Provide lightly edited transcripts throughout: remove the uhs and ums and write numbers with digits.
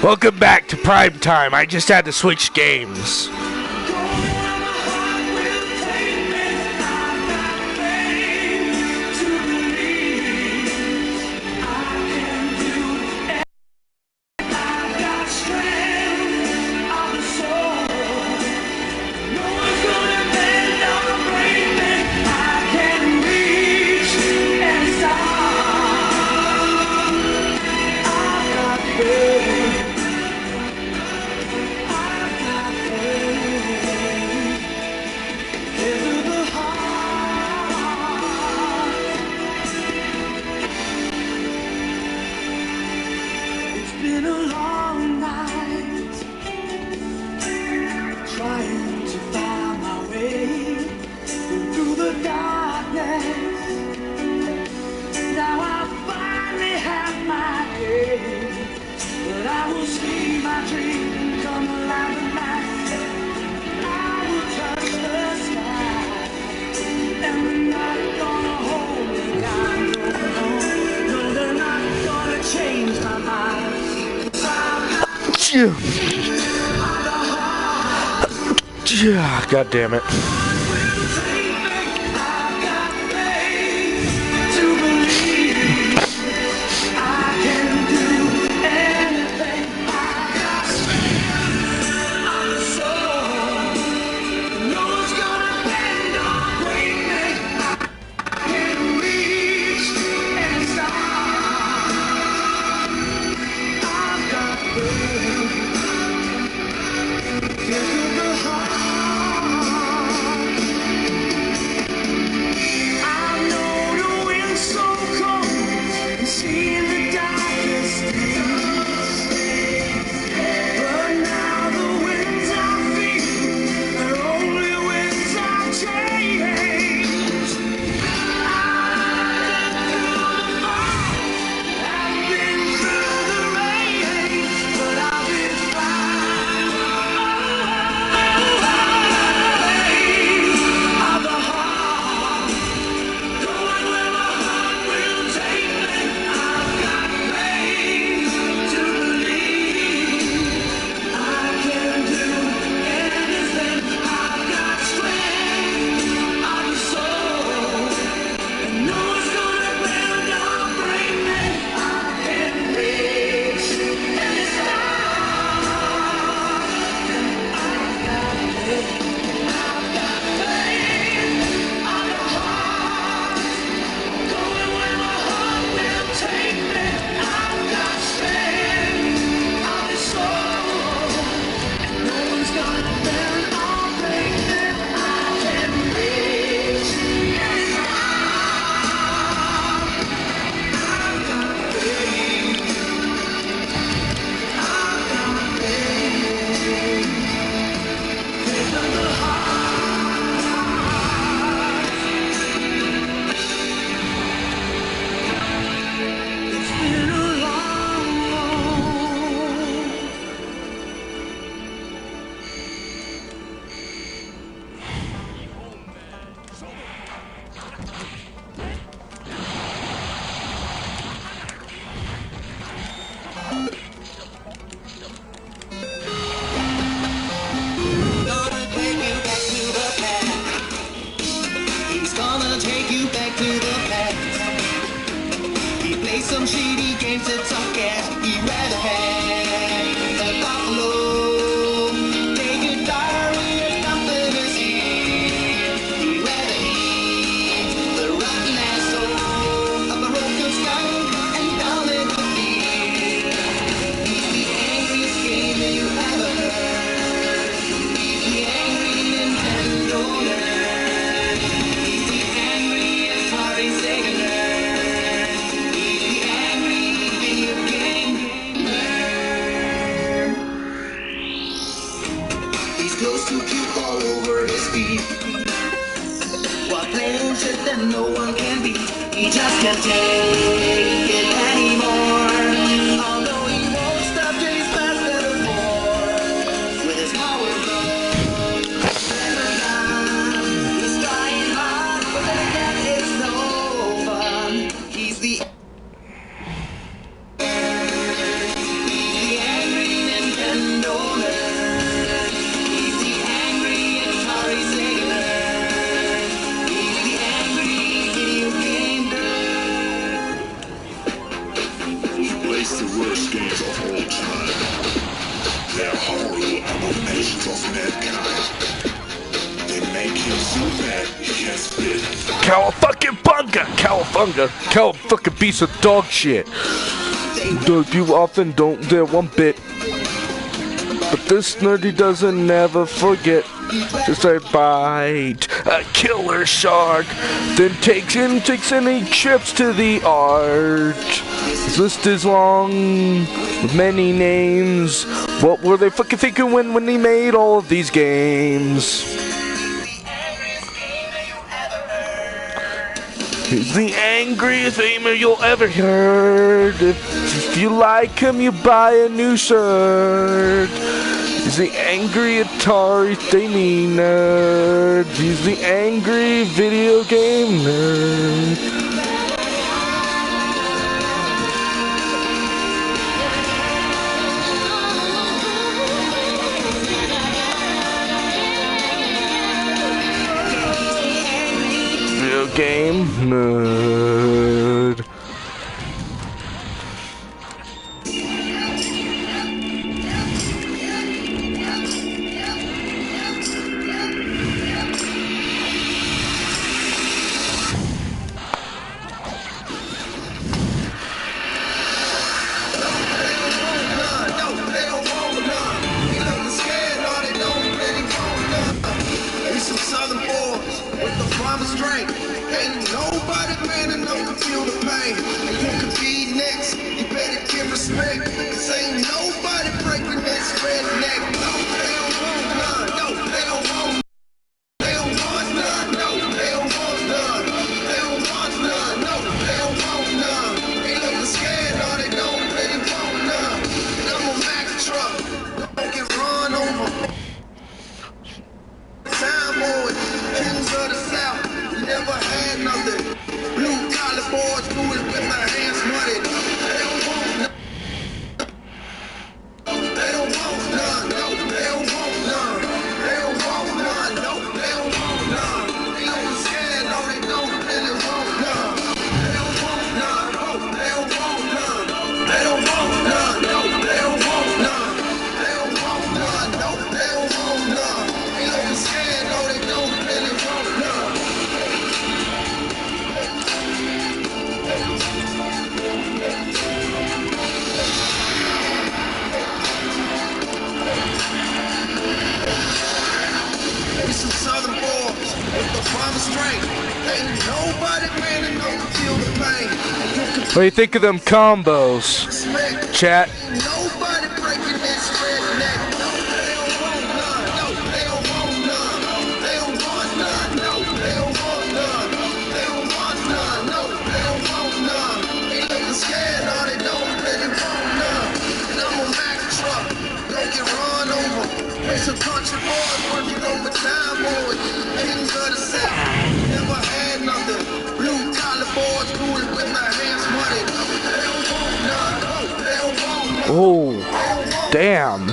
Welcome back to Prime Time. I just had to switch games. God damn it. Cow fucking piece of dog shit. You often don't dare one bit. But this nerdy doesn't never forget. Just a bite, a killer shark, then takes any trips to the art. His list is long, with many names. What were they fucking thinking when they made all of these games? He's the angriest gamer you'll ever heard. If you like him, you buy a new shirt. He's the angry Atari gaming nerd. He's the angry video game nerd. Video game nerd. What do you think of them combos, chat? Oh, damn.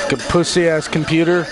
Good pussy ass computer.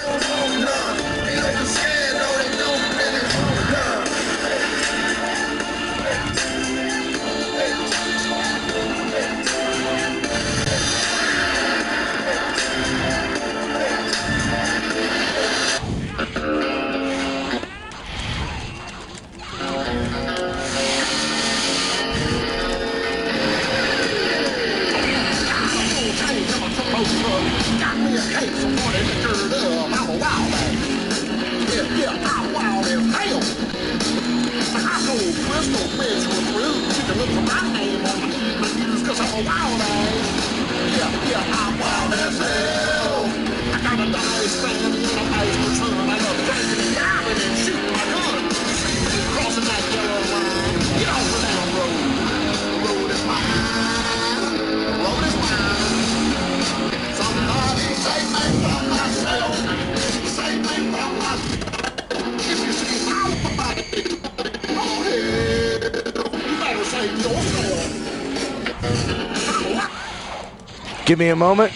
Give me a moment.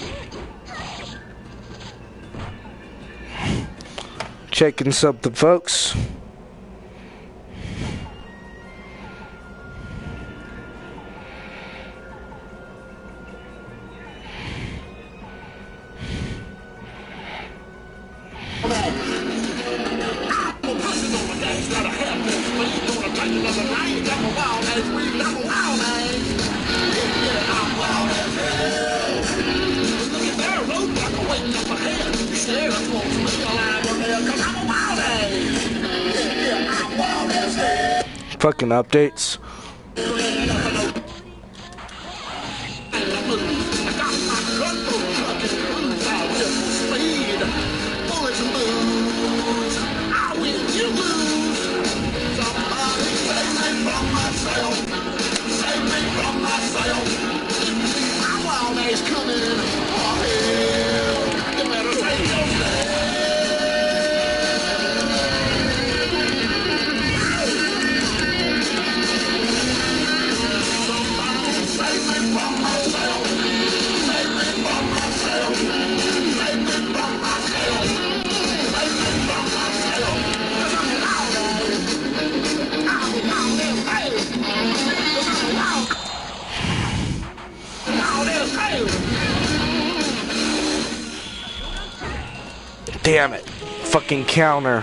checking something, folks. Fucking updates. Damn it. Fucking counter.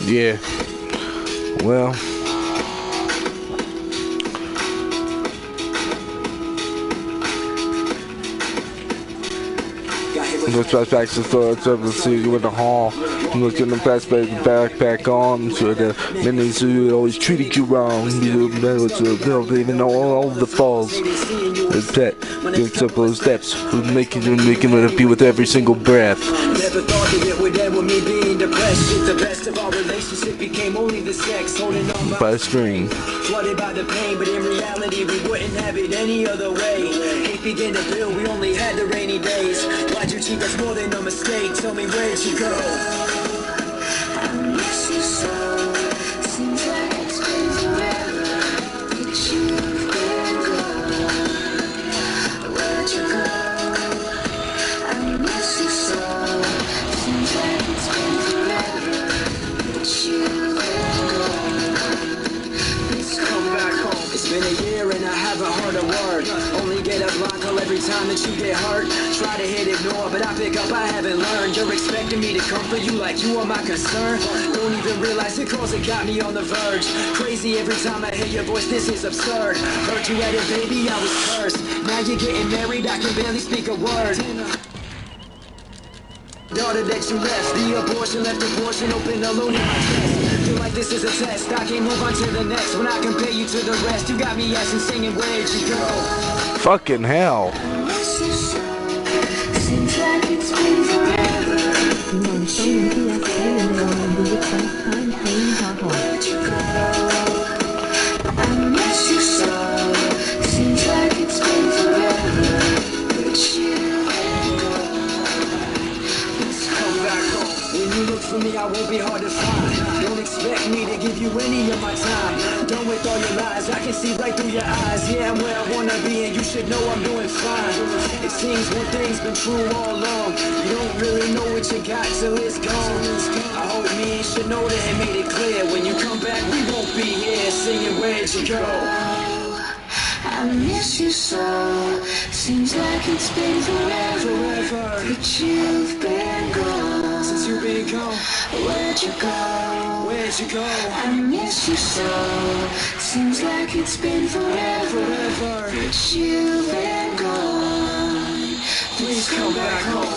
Yeah. Well. Let's back to the store, to see you in the hall. Look in the backpack on. So the minis who always treated you wrong. You build even all the falls. The pet picks up those steps. Who's making it be with every single breath. Never thought that it would end with me being depressed. Shit, the best of our relationship became only the sex. Holding on by a string. Flooded by the pain, but in reality we wouldn't have it any other way. Hate began to build, we only had the rainy days. Why'd you cheat? That's more than a mistake. Tell me where'd you go? I miss you so. Seems like it's been forever. That you've been gone. Where'd you go? I miss you so. Seems like it's been forever. That you've been gone. Please come back home. It's been a year and I haven't heard a word. Only get a blind call every time that you get hurt. Try to hit ignore, but I pick up, I haven't learned. You're expecting me to comfort you like you are my concern. Don't even realize the cause that got me on the verge. Crazy every time I hear your voice, this is absurd. Heard you had it, baby, I was cursed. Now you're getting married, I can barely speak a word. Daughter that you left, the abortion left abortion open alone in my chest. Feel like this is a test, I can't move on to the next. When I compare you to the rest, you got me asking, singing, where'd you go? Fucking hell. Seems like it's been forever. Where'd you go? I miss you so. Seems like it's been forever. But you ain't gone. Please come back home. When you look for me, I won't be hard to find. Don't expect me to give you any of my time. Done with all your lies, I can see right through your eyes. Yeah, I'm where I wanna be, and you should know I'm doing fine. It seems one thing's been true all along. You don't really know what you got till it's gone. I hope me and should know that and made it clear. When you come back, we won't be here singing where'd you go. I miss you so. Seems like it's been forever. But you've been gone. Since you've been gone. Where'd you go? Where'd you go? I miss you so. Seems like it's been forever. But you've been gone. Please come back home.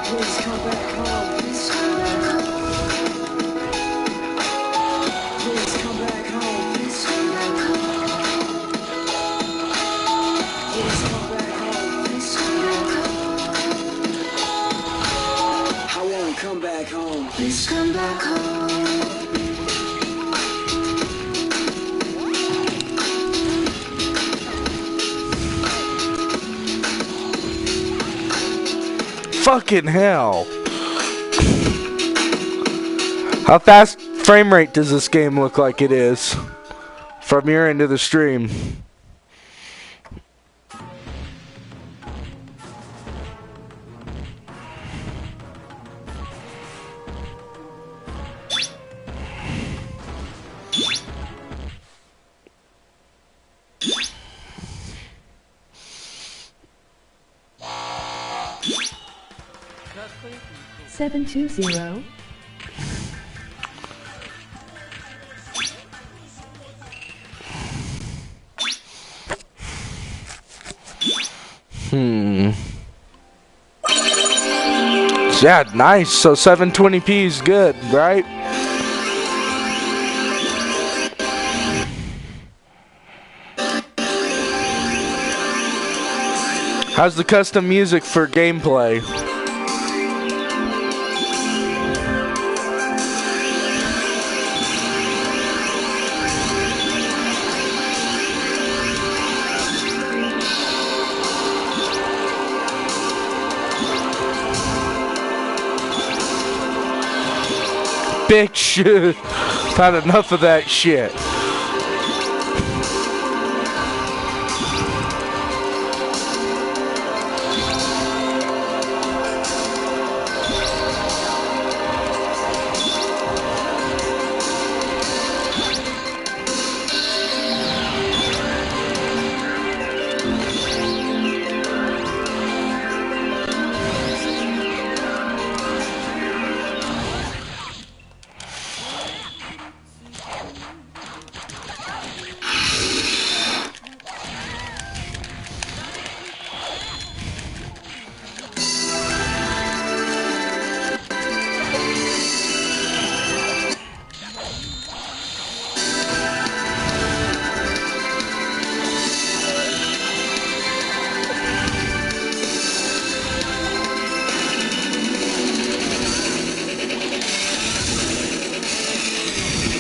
Please come back home. Please come back home. Please come back home. Please come back home. Please come back home. Please come back home. I won't come back home. Please come back home. Fucking hell. How fast frame rate does this game look like it is from your end of the stream? $720. Yeah, nice. So 720p is good, right? How's the custom music for gameplay? Bitch, I've had enough of that shit.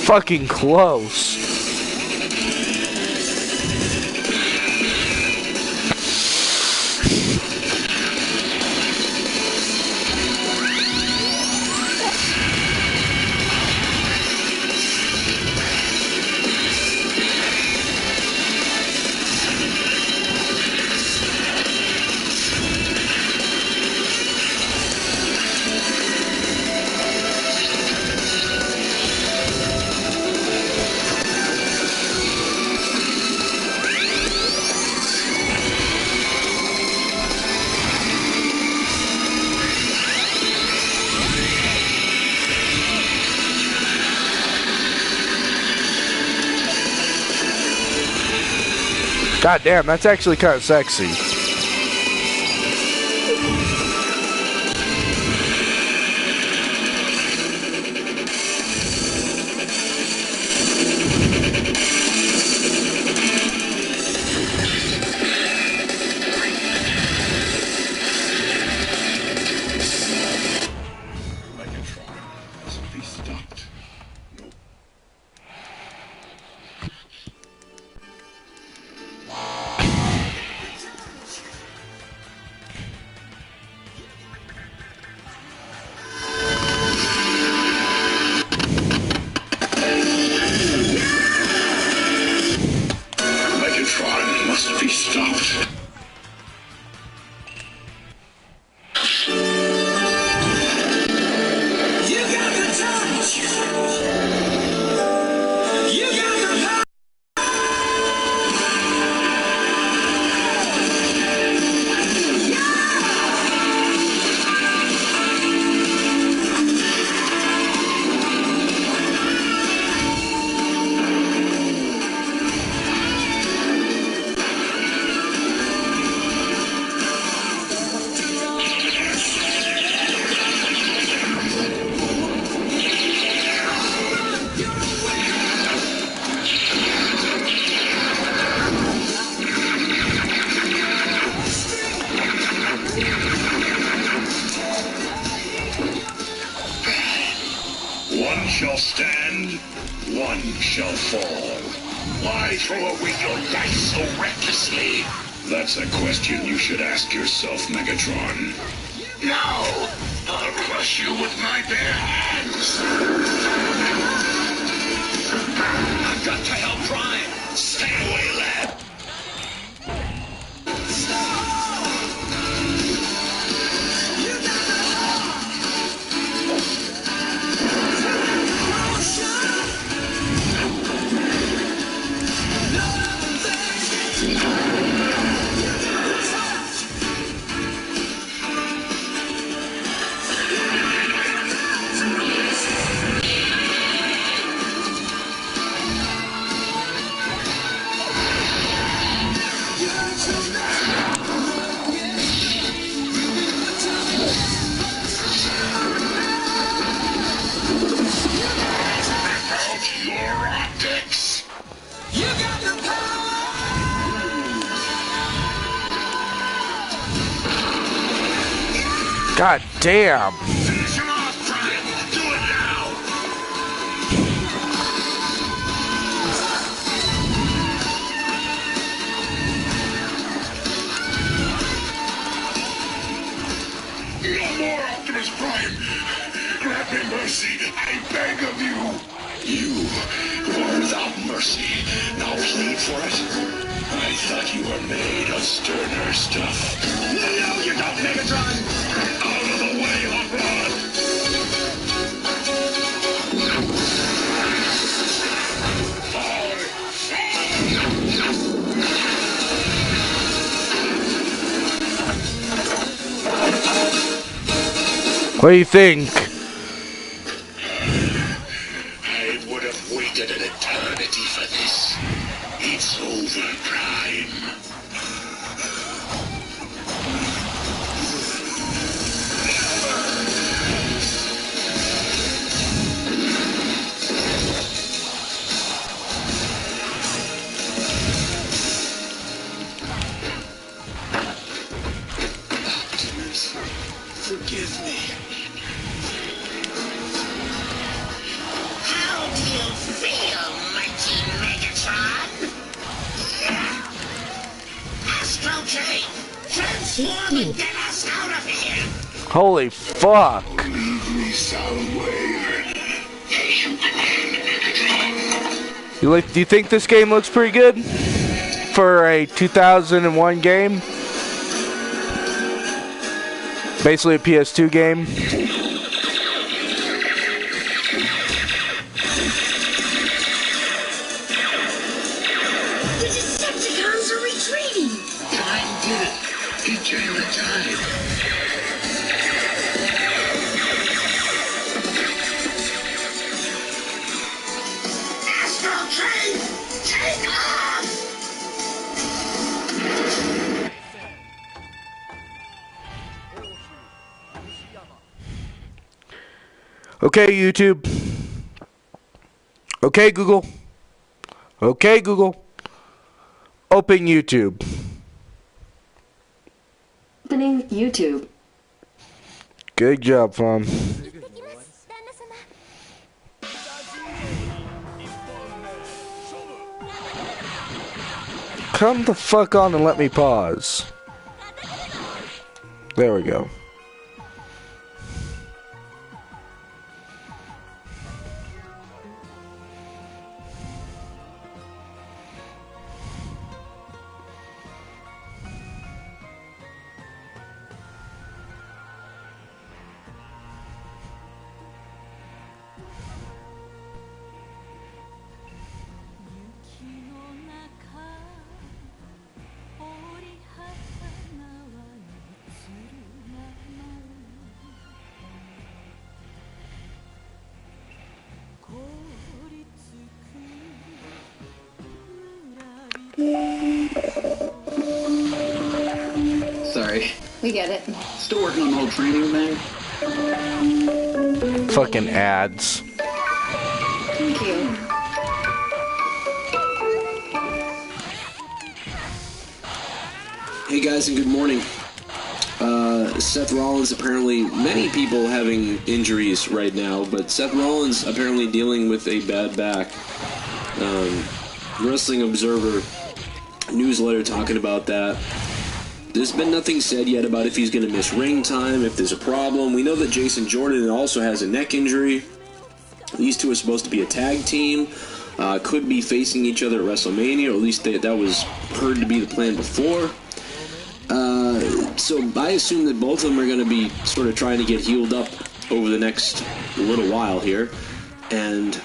Fucking close. God damn, that's actually kind of sexy. shall stand, one shall fall. Why throw away your life so recklessly? That's a question you should ask yourself, Megatron. No! I'll crush you with my bare hands! I've got to help Prime! Stay away, lad! God damn. Finish him off, Prime! Do it now! No more, Optimus Prime! Grant me mercy, I beg of you! You, who are without mercy, now plead for it? I thought you were made of sterner stuff. No, you don't, Megatron! Out of the way, Hot Rod! What do you think? I would have waited an eternity for this. It's over, Prime. Optimus, forgive me. How do you feel, mighty Megatron? Astro Train, transform and get us out of here! Holy fuck. Leave me, Soundwave. As you command, Megatron. Do you think this game looks pretty good? For a 2001 game? Basically a PS2 game. The Decepticons are retreating! Prime did it. He came in time. Astro Train, take off! Okay, YouTube. Okay, Google. Okay, Google. Open YouTube. Opening YouTube. Good job, Fam. Come the fuck on and let me pause. There we go. Sorry. We get it. Still working on the whole training thing. Fucking ads. Thank you. Hey guys, and good morning. Seth Rollins, apparently many people having injuries right now, but Seth Rollins apparently dealing with a bad back. Wrestling Observer newsletter talking about that. There's been nothing said yet about if he's going to miss ring time, if there's a problem. We know that Jason Jordan also has a neck injury. These two are supposed to be a tag team. Could be facing each other at WrestleMania, or at least that was heard to be the plan before. So I assume that both of them are going to be sort of trying to get healed up over the next little while here, and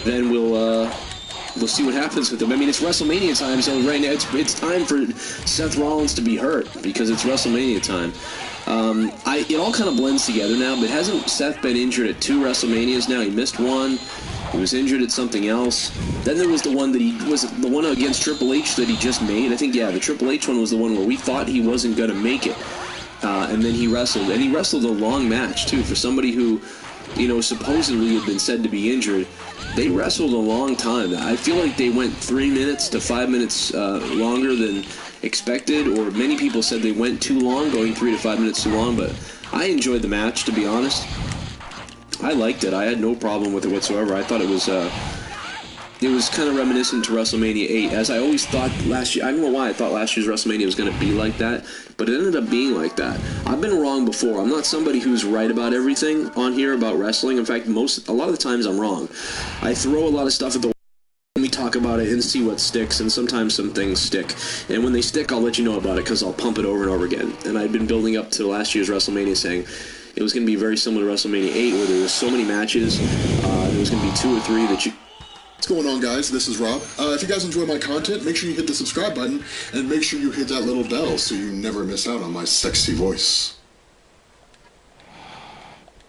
then we'll see what happens with them. I mean, it's WrestleMania time, so right now it's time for Seth Rollins to be hurt because it's WrestleMania time. It all kind of blends together now, but hasn't Seth been injured at 2 WrestleManias now? He missed one. He was injured at something else. Then there was the one the one against Triple H that he just made. I think, yeah, the Triple H one was the one where we thought he wasn't going to make it. And then he wrestled. And he wrestled a long match, too, for somebody who, supposedly had been said to be injured. They wrestled a long time. I feel like they went 3 minutes to 5 minutes longer than expected, or many people said they went too long, going 3 to 5 minutes too long, but I enjoyed the match, to be honest. I liked it. I had no problem with it whatsoever. I thought it was kind of reminiscent to WrestleMania 8, as I always thought last year. I don't know why I thought last year's WrestleMania was going to be like that, but it ended up being like that. I've been wrong before. I'm not somebody who's right about everything on here about wrestling. In fact, a lot of the times I'm wrong. I throw a lot of stuff at the wall and we talk about it and see what sticks, and sometimes some things stick. And when they stick, I'll let you know about it because I'll pump it over and over again. And I'd been building up to last year's WrestleMania saying it was going to be very similar to WrestleMania 8, where there was so many matches. There was going to be 2 or 3 that you... What's going on, guys? This is Rob. If you guys enjoy my content, make sure you hit the subscribe button and make sure you hit that little bell so you never miss out on my sexy voice.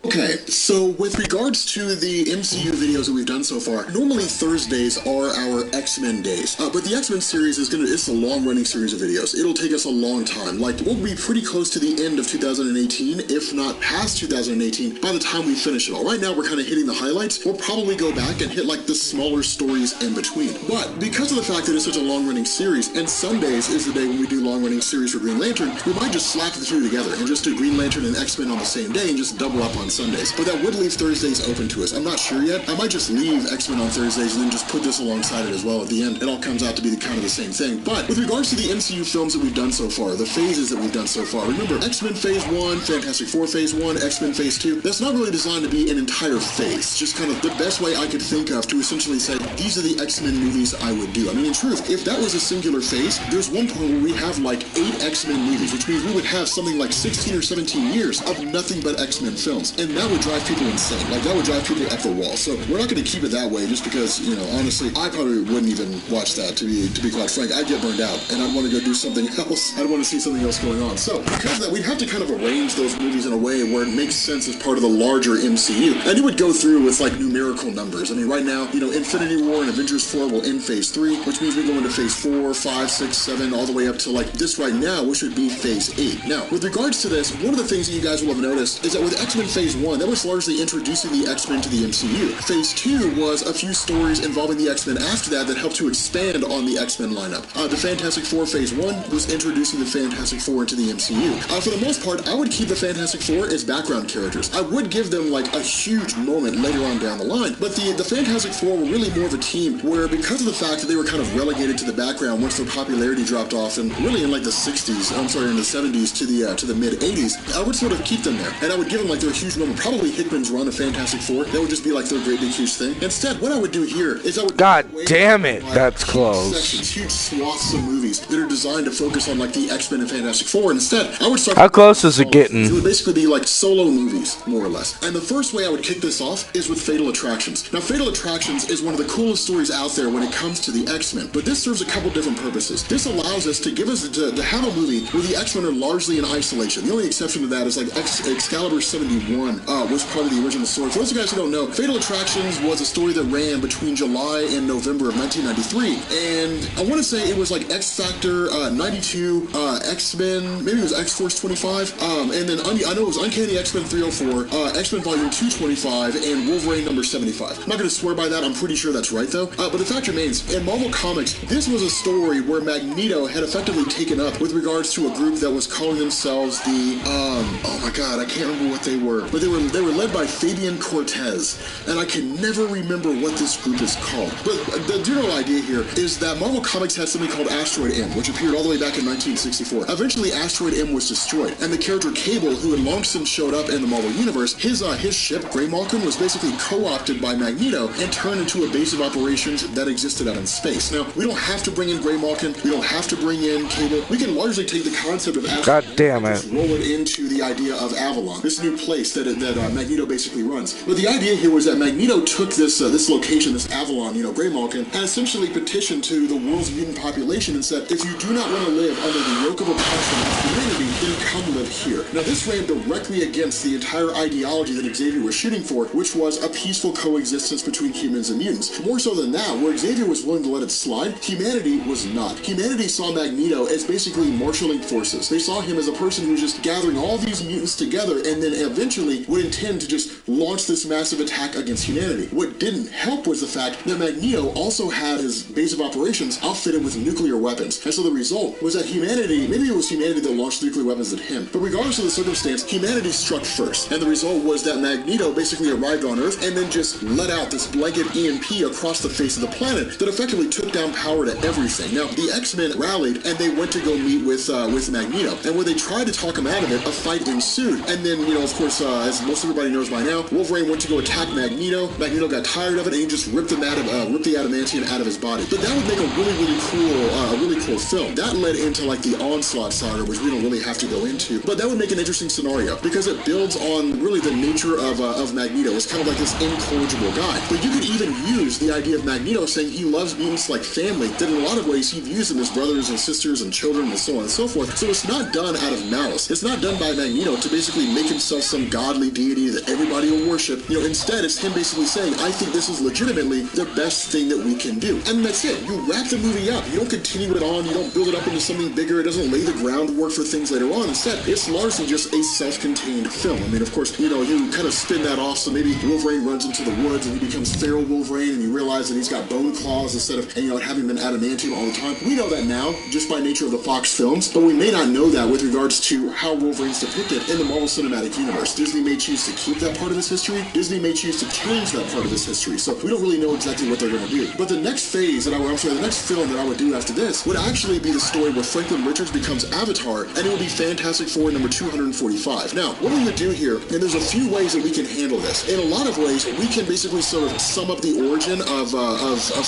Okay, so with regards to the MCU videos that we've done so far, normally Thursdays are our X-Men days, but the X-Men series it's a long-running series of videos. It'll take us a long time. Like, we'll be pretty close to the end of 2018, if not past 2018, by the time we finish it all. Right now, we're kind of hitting the highlights. We'll probably go back and hit, like, the smaller stories in between. But because of the fact that it's such a long-running series, and Sundays is the day when we do long-running series for Green Lantern, we might just slap the 2 together and just do Green Lantern and X-Men on the same day and just double up on Sundays. But that would leave Thursdays open to us. I'm not sure yet. I might just leave X-Men on Thursdays and then just put this alongside it as well at the end. It all comes out to be kind of the same thing. But with regards to the MCU films that we've done so far, the phases that we've done so far, remember, X-Men Phase 1, Fantastic Four Phase 1, X-Men Phase 2, that's not really designed to be an entire phase. Just kind of the best way I could think of to essentially say, these are the X-Men movies I would do. I mean, in truth, if that was a singular phase, there's one point where we have like 8 X-Men movies, which means we would have something like 16 or 17 years of nothing but X-Men films. And that would drive people insane. Like, that would drive people up the wall. So we're not going to keep it that way just because, honestly, I probably wouldn't even watch that, to be quite frank. I'd get burned out and I'd want to go do something else. I'd want to see something else going on. So because of that, we'd have to kind of arrange those movies in a way where it makes sense as part of the larger MCU. And it would go through with like numerical numbers. I mean, right now, Infinity War and Avengers 4 will end Phase 3, which means we go into Phase 4, 5, 6, 7, all the way up to like this right now, which would be Phase 8. Now, with regards to this, one of the things that you guys will have noticed is that with X-Men Phase 1, that was largely introducing the X-Men to the MCU. Phase 2 was a few stories involving the X-Men after that helped to expand on the X-Men lineup. The Fantastic Four Phase 1 was introducing the Fantastic Four into the MCU. For the most part, I would keep the Fantastic Four as background characters. I would give them like a huge moment later on down the line, but the Fantastic Four were really more of a team where, because of the fact that they were kind of relegated to the background once their popularity dropped off, and really in like the 60s, in the 70s to the mid 80s, I would sort of keep them there, and I would give them like their huge moment. Probably Hickman's run of Fantastic Four, that would just be like their great big huge thing. Instead, what I would do here is I would... God damn it, that's close. Sections, huge swaths of movies that are designed to focus on like the X-Men and Fantastic Four. Instead, I would start... How close is it getting? It would basically be like solo movies, more or less. And the first way I would kick this off is with Fatal Attractions. Now, Fatal Attractions is one of the coolest stories out there when it comes to the X-Men, but this serves a couple different purposes. This allows us to have a movie where the X-Men are largely in isolation. The only exception to that is like Excalibur 71 was part of the original story. For those of you guys who don't know, Fatal Attractions was a story that ran between July and November of 1993, and I want to say it was like X Factor 92, X-Men, maybe it was X-Force 25, and then I know it was Uncanny X-Men 304, X-Men Volume 225, and Wolverine number 75. I'm not going to swear by that, I'm pretty sure that's right though, but the fact remains, in Marvel Comics, this was a story where Magneto had effectively taken up with regards to a group that was calling themselves the, oh my god, I can't remember what they were, but they were led by Fabian Cortez, and I can never remember what this group is called. But the general idea here is that Marvel Comics has something called Asteroid Asteroid M, which appeared all the way back in 1964. Eventually, Asteroid M was destroyed, and the character Cable, who had long since showed up in the Marvel Universe, his ship, Grey Malkin, was basically co-opted by Magneto and turned into a base of operations that existed out in space. Now, we don't have to bring in Grey Malkin, we don't have to bring in Cable. We can largely take the concept of Asteroid God damn and it. just roll it into the idea of Avalon, this new place that Magneto basically runs. But the idea here was that Magneto took this location, this Avalon, Grey Malkin, and essentially petitioned to the world's mutant population and said, if you do not want to live under the yoke of oppression of humanity, then come live here. Now, this ran directly against the entire ideology that Xavier was shooting for, which was a peaceful coexistence between humans and mutants. More so than that, where Xavier was willing to let it slide, humanity was not. Humanity saw Magneto as basically marshaling forces. They saw him as a person who was just gathering all these mutants together and then eventually would intend to just launch this massive attack against humanity. What didn't help was the fact that Magneto also had his base of operations outfitted with nuclear weapons. And so the result was that humanity, maybe it was humanity that launched nuclear weapons at him, but regardless of the circumstance, humanity struck first. And the result was that Magneto basically arrived on Earth and then just let out this blanket EMP across the face of the planet that effectively took down power to everything. Now, the X-Men rallied and they went to go meet with Magneto. And when they tried to talk him out of it, a fight ensued. And then, of course, as most everybody knows by now, Wolverine went to go attack Magneto. Magneto got tired of it and he just ripped the adamantium out of his body. But that would make a really cool film. That led into like the Onslaught saga, which we don't really have to go into. But that would make an interesting scenario because it builds on really the nature of Magneto. It's kind of like this incorrigible guy. But you could even use the idea of Magneto saying he loves mutants like family, that in a lot of ways he views them as brothers and sisters and children and so on and so forth. So it's not done out of malice. It's not done by Magneto to basically make himself some godly deity that everybody will worship. Instead it's him basically saying, I think this is legitimately the best thing that we can do. And that's it. You wrap the movie up. You don't continue it on. You don't build it up into something bigger. It doesn't lay the groundwork for things later on. Instead, it's largely just a self-contained film. I mean, of course, you kind of spin that off so maybe Wolverine runs into the woods and he becomes feral Wolverine and you realize that he's got bone claws instead of, having been adamantium all the time. We know that now, just by nature of the Fox films, but we may not know that with regards to how Wolverine's depicted in the Marvel Cinematic Universe. Disney may choose to keep that part of his history. Disney may choose to change that part of his history. So we don't really know exactly what they're going to do. But the next phase the next film that I would do after this would actually be the story where Franklin Richards becomes Avatar, and it would be Fantastic Four number 245. Now, what we would do here, and there's a few ways that we can handle this. In a lot of ways, we can basically sort of sum up the origin of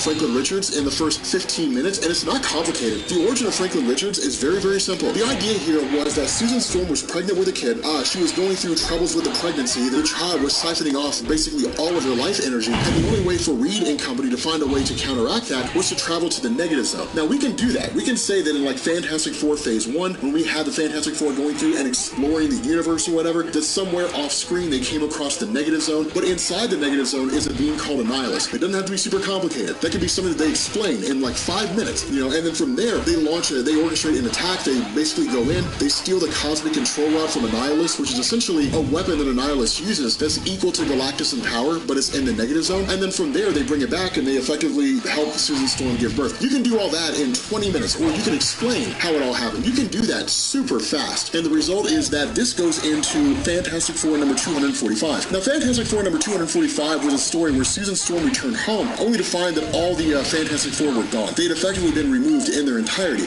Franklin Richards in the first 15 minutes, and it's not complicated. The origin of Franklin Richards is very, very simple. The idea here was that Susan Storm was pregnant with a kid. She was going through troubles with the pregnancy. The child was siphoning off basically all of her life energy, and the only way for Reed and company to find a way to counteract that was to travel to the negative zone. Now, we can do that. We can say that in like Fantastic Four Phase 1, when we had the Fantastic Four going through and exploring the universe or whatever, that somewhere off screen they came across the negative zone, but inside the negative zone is a being called Annihilus. It doesn't have to be super complicated. That could be something that they explain in like 5 minutes, and then from there they orchestrate an attack. They basically go in, they steal the cosmic control rod from Annihilus, which is essentially a weapon that Annihilus uses that's equal to Galactus in power, but it's in the negative zone, and then from there they bring it back and they effectively help Susan Storm give birth. You can do all that in 20 minutes, or you can explain how it all happened. You can do that super fast, and the result is that this goes into Fantastic Four number 245. Now, Fantastic Four number 245 was a story where Susan Storm returned home, only to find that all the Fantastic Four were gone. They had effectively been removed in their entirety.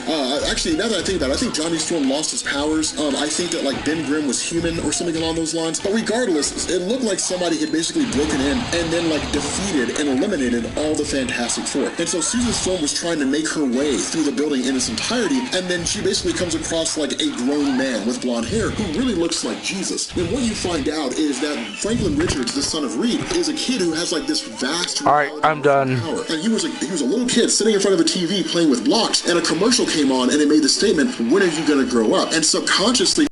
Actually, now that I think about it, I think Johnny Storm lost his powers. I think that like Ben Grimm was human or something along those lines. But regardless, it looked like somebody had basically broken in and then like defeated and eliminated all the Fantastic Four. And so Susan Storm was trying to make her way through the building in its entirety, and then she basically comes across like a grown man with blonde hair who really looks like Jesus. And what you find out is that Franklin Richards, the son of Reed, is a kid who has like this vast I'm done. power. And he was a little kid sitting in front of a TV playing with blocks, and a commercial came on and it made the statement, when are you going to grow up? And subconsciously